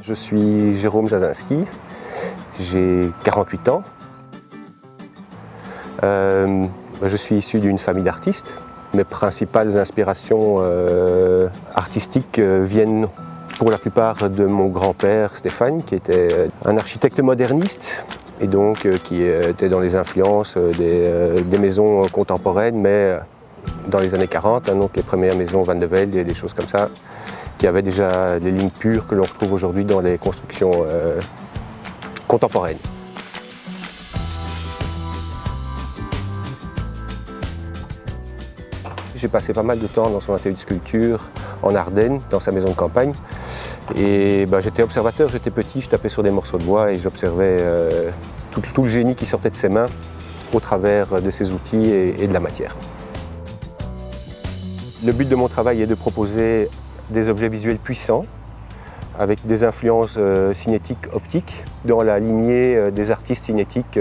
Je suis Jérôme Jasinski, j'ai 48 ans. Je suis issu d'une famille d'artistes. Mes principales inspirations artistiques viennent pour la plupart de mon grand-père Stéphane, qui était un architecte moderniste et donc qui était dans les influences des maisons contemporaines, mais dans les années 40, donc les premières maisons Van de Velde et des choses comme ça, qui avaient déjà les lignes pures que l'on retrouve aujourd'hui dans les constructions contemporaines. J'ai passé pas mal de temps dans son atelier de sculpture en Ardennes, dans sa maison de campagne. Et j'étais observateur, j'étais petit, je tapais sur des morceaux de bois et j'observais tout le génie qui sortait de ses mains au travers de ses outils et de la matière. Le but de mon travail est de proposer des objets visuels puissants avec des influences cinétiques optiques dans la lignée des artistes cinétiques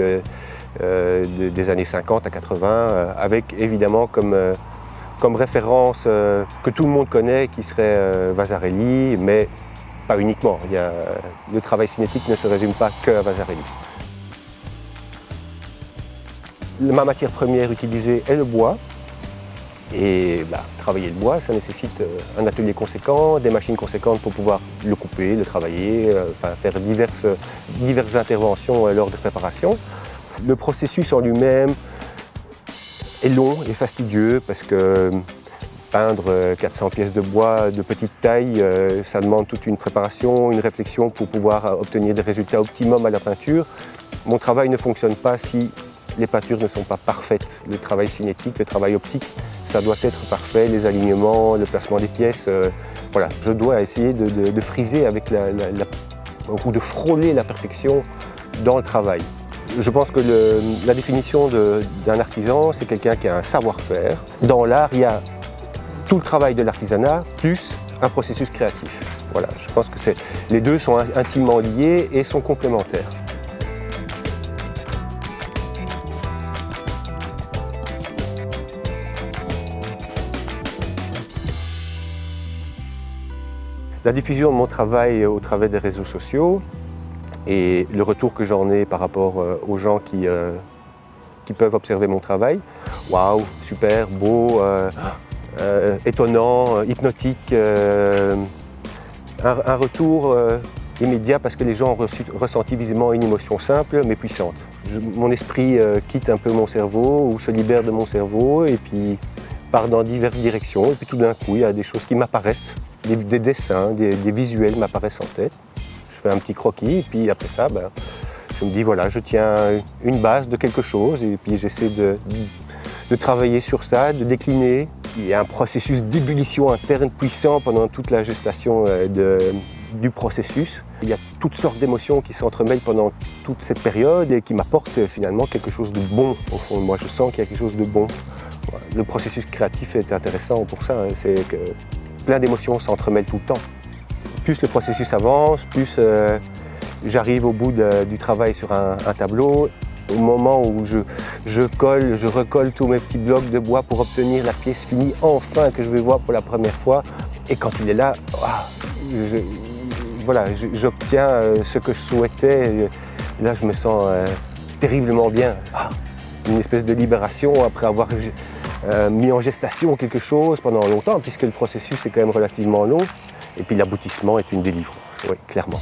des années 50 à 80, avec évidemment comme référence que tout le monde connaît, qui serait Vasarely, mais pas uniquement. Le travail cinétique ne se résume pas qu'à Vasarely. Ma matière première utilisée est le bois. Et travailler le bois, ça nécessite un atelier conséquent, des machines conséquentes pour pouvoir le couper, le travailler, faire diverses interventions lors de préparation. Le processus en lui-même est long et fastidieux parce que peindre 400 pièces de bois de petite taille, ça demande toute une préparation, une réflexion pour pouvoir obtenir des résultats optimums à la peinture. Mon travail ne fonctionne pas si les peintures ne sont pas parfaites. Le travail cinétique, le travail optique, ça doit être parfait, les alignements, le placement des pièces. Voilà, je dois essayer de friser avec ou de frôler la perfection dans le travail. Je pense que la définition d'un artisan, c'est quelqu'un qui a un savoir-faire. Dans l'art, il y a tout le travail de l'artisanat plus un processus créatif. Voilà, je pense que les deux sont intimement liés et sont complémentaires. La diffusion de mon travail au travers des réseaux sociaux et le retour que j'en ai par rapport aux gens qui peuvent observer mon travail. Waouh, super, beau, étonnant, hypnotique. Un retour immédiat parce que les gens ont ressenti visiblement une émotion simple mais puissante. Mon esprit quitte un peu mon cerveau ou se libère de mon cerveau et puis part dans diverses directions. Et puis tout d'un coup, il y a des choses qui m'apparaissent. Des dessins, des visuels m'apparaissent en tête. Je fais un petit croquis et puis après ça, je me dis voilà, je tiens une base de quelque chose et puis j'essaie de travailler sur ça, de décliner. Il y a un processus d'ébullition interne puissant pendant toute la gestation du processus. Il y a toutes sortes d'émotions qui s'entremêlent pendant toute cette période et qui m'apportent finalement quelque chose de bon au fond de moi. Je sens qu'il y a quelque chose de bon. Le processus créatif est intéressant pour ça, c'est que plein d'émotions s'entremêlent tout le temps. Plus le processus avance, plus j'arrive au bout du travail sur un tableau. Au moment où je recolle tous mes petits blocs de bois pour obtenir la pièce finie, enfin, que je vais voir pour la première fois. Et quand il est là, j'obtiens ce que je souhaitais. Là, je me sens terriblement bien. Une espèce de libération après avoir mis en gestation quelque chose pendant longtemps, puisque le processus est quand même relativement long. Et puis l'aboutissement est une délivrance, oui, clairement.